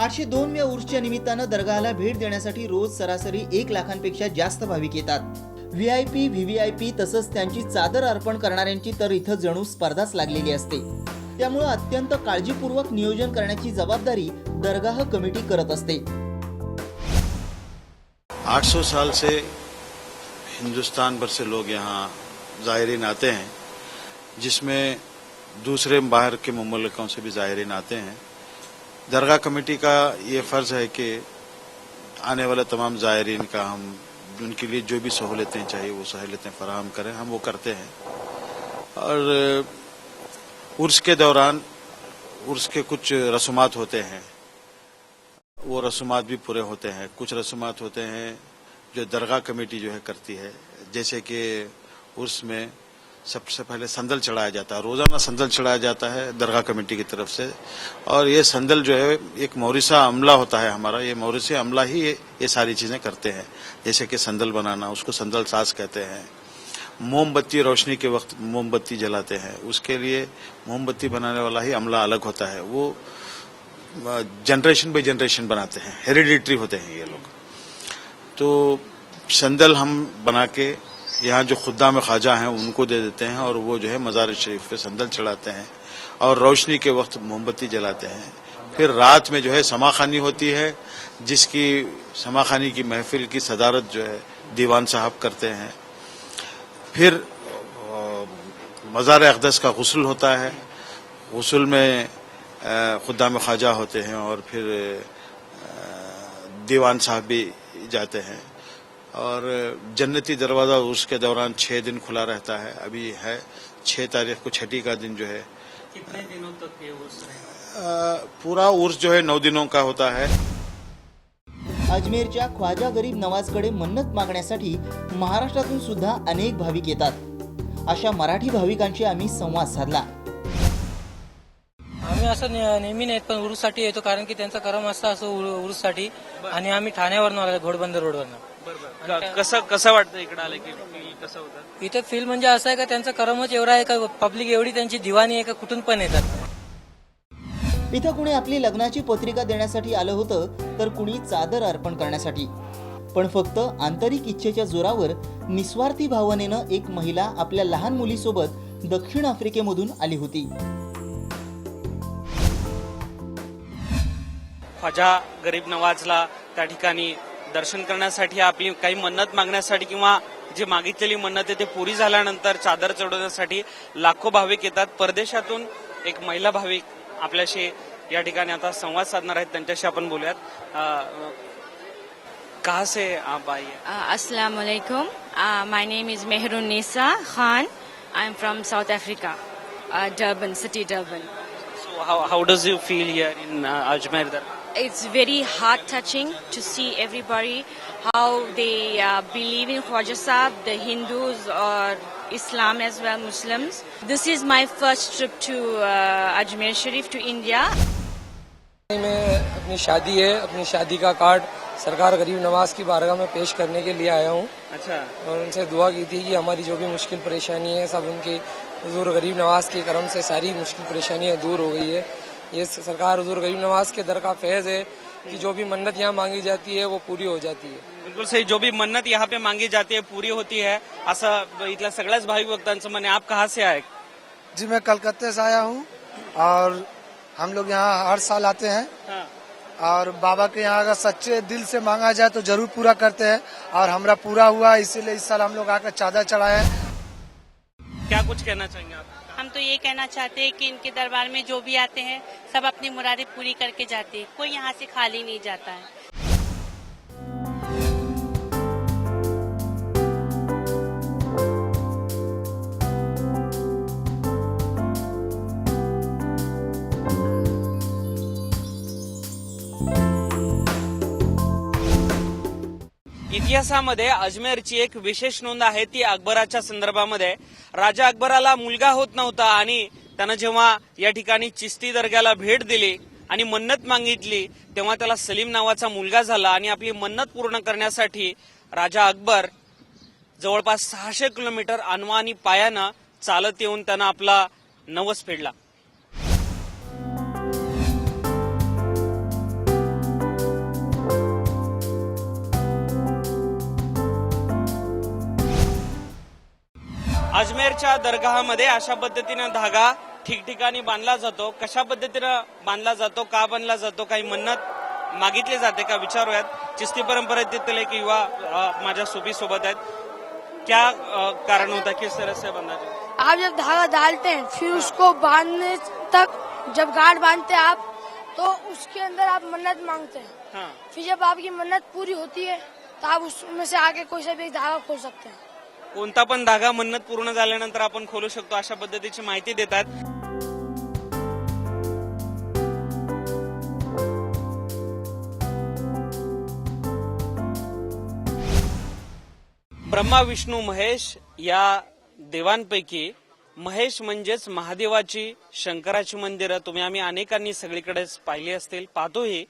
802व्या उर्सच्या निमित्तानं दरगाहला भेट देण्यासाठी रोज सरासरी 1 लाखांपेक्षा जास्त भाविक येतात। व्हीआयपी, व्हीव्हीआयपी तसंच त्यांची चादर अर्पण करणाऱ्यांची तर इथं जणू स्पर्धाच लागलेली असते। त्यामुळे अत्यंत काळजीपूर्वक नियोजन करण्याची जबाबदारी दरगाह कमिटी करत असते। 800 साल से हिंदुस्तान भर से लोग यहाँ ज़ायरीन आते हैं, जिसमें दूसरे बाहर के मुल्कों से भी ज़ायरीन आते हैं। दरगाह कमेटी का ये फ़र्ज़ है कि आने वाले तमाम ज़ायरीन का हम उनके लिए जो भी सहूलतें चाहिए वो सहूलतें फराहम करें, हम वो करते हैं। और उर्स के दौरान उर्स के कुछ रसूमात होते हैं, वो रसूमात भी पूरे होते हैं। कुछ रसूमात होते हैं जो दरगाह कमेटी जो है करती है, जैसे कि उर्स में सबसे पहले संदल चढ़ाया जाता है, रोजाना संदल चढ़ाया जाता है दरगाह कमेटी की तरफ से। और ये संदल जो है एक मौरिसा अमला होता है हमारा, ये मौरिसी अमला ही ये सारी चीजें करते हैं, जैसे कि संदल बनाना, उसको संदल साज कहते हैं। मोमबत्ती रोशनी के वक्त मोमबत्ती जलाते हैं, उसके लिए मोमबत्ती बनाने वाला ही अमला अलग होता है, वो जनरेशन बाई जनरेशन बनाते हैं, हेरिडिटरी होते हैं ये लोग। तो संदल हम बना के यहाँ जो खुद्दाम ख्वाजा हैं उनको दे देते हैं, और वो जो है मज़ार शरीफ पे संदल चढ़ाते हैं और रोशनी के वक्त मोमबत्ती जलाते हैं। फिर रात में जो है समाखानी होती है, जिसकी समाखानी की महफिल की सदारत जो है दीवान साहब करते हैं। फिर मज़ार अक़दस का गुस्ल होता है, गुस्ल में खुद्दाम ख्वाजा होते हैं और फिर दीवान साहब भी जाते हैं। और जन्नती दरवाज़ा उर्स के दौरान 6 दिन खुला रहता है। अभी है 6 तारीख को छठी का दिन जो है। कितने दिनों तक ये उर्स रहेगा? पूरा उर्स जो है 9 दिनों का होता है। अजमेरच्या ख्वाजा गरीब नवाजकडे मन्नत मागण्यासाठी महाराष्ट्रातून सुद्धा अनेक भाविक येतात। अशा मराठी भाविकांशी आम्ही संवाद साधला। आम्ही असं नेहमी नाहीत, पण उरुससाठी येतो, कारण की त्यांचा करम असता असं उरुससाठी। आणि आम्ही ठाण्यावरून आलो, घोडबंदर रोडवरनं। कसं वाटतं इकडे आलं की फील कसं होतं? इथं फील म्हणजे असं आहे का त्यांचा करमच एवढा आहे का, पब्लिक एवढी त्यांची दिवाणी आहे का कुठून पण येतात। इथं कुणी आपली लग्नाची पत्रिका देण्यासाठी आलं होतं, तर कुणी चादर अर्पण करण्यासाठी। पण फक्त आंतरिक इच्छेच्या जोरावर निस्वार्थी भावनेनं एक महिला आपल्या लहान मुलीसोबत दक्षिण आफ्रिकेमधून आली होती। ख्वाजा गरीब नवाजला त्या ठिकाणी दर्शन करण्यासाठी, आपली काही मन्नत मागण्यासाठी किंवा जी मागितलेली मन्नत आहे ते पुरी झाल्यानंतर चादर चढवण्यासाठी लाखो भाविक येतात। परदेशातून एक महिला भाविक आपल्याशी या ठिकाणी आता संवाद साधणार आहेत, त्यांच्याशी आपण बोलूयात। कहाँ से आप आई है? Assalamu alaikum. My name is Mehrunisa Khan. I'm from South Africa, Durban, city Durban. So how does you feel here in Ajmer Dargah? It's very heart-touching to see everybody, how they believe in Khwaja Sahib, the Hindus or Islam as well, Muslims. This is my first trip to Ajmer Sharif, to India. मैं अपनी शादी है, अपनी शादी का card सरकार गरीब नवाज की बारगाह में पेश करने के लिए आया हूँ। अच्छा। और उनसे दुआ की थी कि हमारी जो भी मुश्किल परेशानी है सब उनके हुजूर गरीब नवाज के करम से सारी मुश्किल परेशानियाँ दूर हो गई है। ये सरकार हुजूर गरीब नवाज के दर का फैज़ है कि जो भी मन्नत यहाँ मांगी जाती है वो पूरी हो जाती है। बिल्कुल सही, जो भी मन्नत यहाँ पे मांगी जाती है पूरी होती है, असं इथल्या सगळ्याच भाविक भक्तांचं म्हणणे। आप कहाँ से आए? जी मैं कलकत्ते से आया हूँ, और हम लोग यहाँ हर साल आते हैं। हाँ। और बाबा के यहाँ अगर सच्चे दिल से मांगा जाए तो जरूर पूरा करते हैं, और हमरा पूरा हुआ, इसीलिए इस साल हम लोग आकर चादर चढ़ाए हैं। क्या कुछ कहना चाहेंगे आप? हम तो ये कहना चाहते हैं कि इनके दरबार में जो भी आते हैं सब अपनी मुरादें पूरी करके जाते हैं, कोई यहाँ से खाली नहीं जाता है। इतिहासामध्ये अजमेरची एक विशेष नोंद आहे, ती अकबराच्या संदर्भामध्ये। राजा अकबराला मुलगा होत नव्हता आणि त्यानं जेव्हा या ठिकाणी चिश्ती दर्ग्याला भेट दिली आणि मन्नत मागितली, तेव्हा त्याला सलीम नावाचा मुलगा झाला। आणि आपली मन्नत पूर्ण करण्यासाठी राजा अकबर जवळपास 600 किलोमीटर अनवाणी पायानं चालत येऊन त्यानं आपला नवस फेडला। अजमेरच्या दरगाहामध्ये अशा पद्धतीनं धागा ठिकठिकाणी बांधला जातो. कशा पद्धतीनं बांधला जातो, का बांधला जातो, काही मन्नत मागितली जाते का, विचारूयात. चिश्ती परंपरेतील एक युवा माझ्या सोबत आहेत. क्या कारण होता, किस तरह से बंधा जाता? आप जब धागा डालते हैं फिर उसको बांधने तक, जब गांठ बांधते हैं आप तो उसके अंदर आप मन्नत मांगते हैं. हाँ. फिर जब आपकी मन्नत पूरी होती है तो आप उसमें से आगे कोई सा भी एक धागा खोल सकते हैं. कोणता पण धागा मन्नत पूर्ण झाल्यानंतर आपण खोलू शकतो, अशा पद्धतीची माहिती देतात. ब्रह्मा विष्णू महेश या देवांपैकी महेश म्हणजेच महादेवाची, शंकराची मंदिरं तुम्ही आम्ही अनेकांनी सगळीकडेच पाहिली असतील, पाहतोही.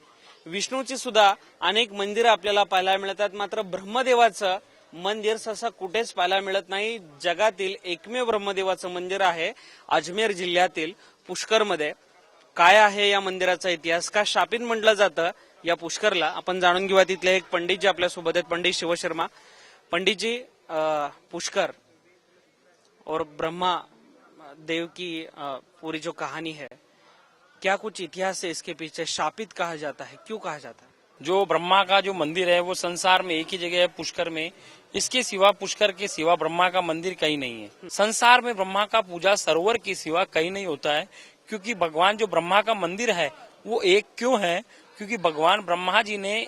विष्णूची सुद्धा अनेक मंदिरं आपल्याला पाहायला मिळतात, मात्र ब्रह्मदेवाचं मंदिर सहसा कुठेच पाहायला मिळत नाही. जगातील एकमेव ब्रह्मदेवाचं मंदिर आहे अजमेर जिल्ह्यातील पुष्करमध्ये. काय आहे या मंदिराचा इतिहास, का शापित म्हटलं जातं या पुष्करला, आपण जाणून घेऊया. तिथले एक पंडितजी आपल्या सोबत आहेत, पंडित शिवशर्मा. पंडित जी, पुष्कर और ब्रह्मा देव की पूरी जो कहानी है, क्या कुछ इतिहास है इसके पीछे? शापित कहा जाता है, क्यों कहा जाता है? जो ब्रह्मा का जो मंदिर है वो संसार में एक ही जगह है, पुष्कर में. इसके सिवा, पुष्कर के सिवा ब्रह्मा का मंदिर कहीं नहीं है. संसार में ब्रह्मा का पूजा सरोवर के सिवा कहीं नहीं होता है, क्योंकि भगवान जो ब्रह्मा का मंदिर है वो एक क्यों है? क्योंकि भगवान ब्रह्मा जी ने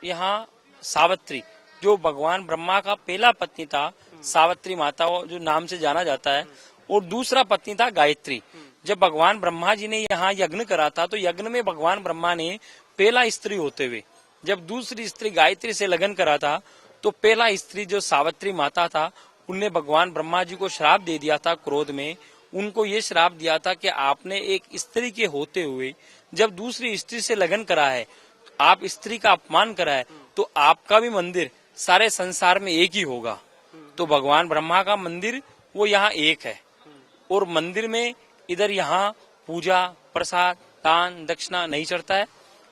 यहाँ सावित्री, जो भगवान ब्रह्मा का पहला पत्नी था, सावित्री माता जो नाम से जाना जाता है, और दूसरा पत्नी था गायत्री. जब भगवान ब्रह्मा जी ने यहाँ यज्ञ करा था तो यज्ञ में भगवान ब्रह्मा ने पहला स्त्री होते हुए जब दूसरी स्त्री गायत्री से लगन करा था, तो पहला स्त्री जो सावित्री माता था उनने भगवान ब्रह्मा जी को श्राप दे दिया था. क्रोध में उनको ये श्राप दिया था कि आपने एक स्त्री के होते हुए जब दूसरी स्त्री से लगन करा है, आप स्त्री का अपमान करा है, तो आपका भी मंदिर सारे संसार में एक ही होगा. तो भगवान ब्रह्मा का मंदिर वो यहाँ एक है, और मंदिर में इधर यहाँ पूजा, प्रसाद, दान, दक्षिणा नहीं चढ़ता है,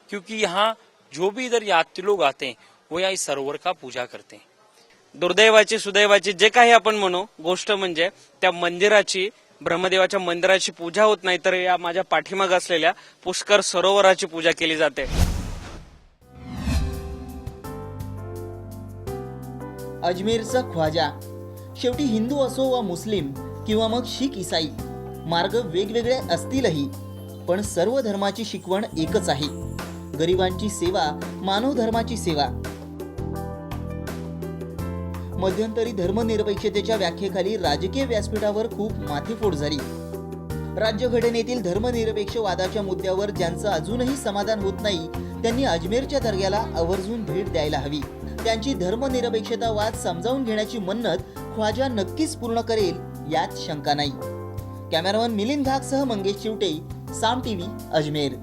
क्योंकि यहाँ जो भी इधर यात्री लोग आते हैं वो यहाँ इस सरोवर का पूजा करते हैं. दुर्दैवाची, सुदैवाची, जे काही आपण म्हणू, गोष्ट म्हणजे त्या मंदिराची, ब्रह्मदेवाच्या मंदिराची पूजा होत नाही, तर या माझ्या पाठीमागे असलेल्या पुष्कर सरोवराची पूजा केली जाते. अजमेरचा ख्वाजा. शेवटी हिंदू असो वा मुस्लिम किंवा मग शीख ईसाई, मार्ग वेगवेगळे असतीलही पण सर्व धर्माची शिकवण एकच आहे, गरिबांची सेवा, मानव धर्माची सेवा. मध्यंतरी धर्मनिरपेक्षतेच्या व्याख्येखाली राजकीय व्यासपीठावर खूप माथेफोड झाली. राज्यघटनेतील धर्मनिरपेक्ष वादाच्या मुद्द्यावर ज्यांचं अजूनही समाधान होत नाही त्यांनी अजमेरच्या दर्ग्याला आवर्जून भेट द्यायला हवी. त्यांची धर्मनिरपेक्षता वाद समजावून घेण्याची मन्नत ख्वाजा नक्कीच पूर्ण करेल यात शंका नाही. कॅमेरामन मिलिंद घागसह मंगेश चिवटे, साम टीव्ही, अजमेर.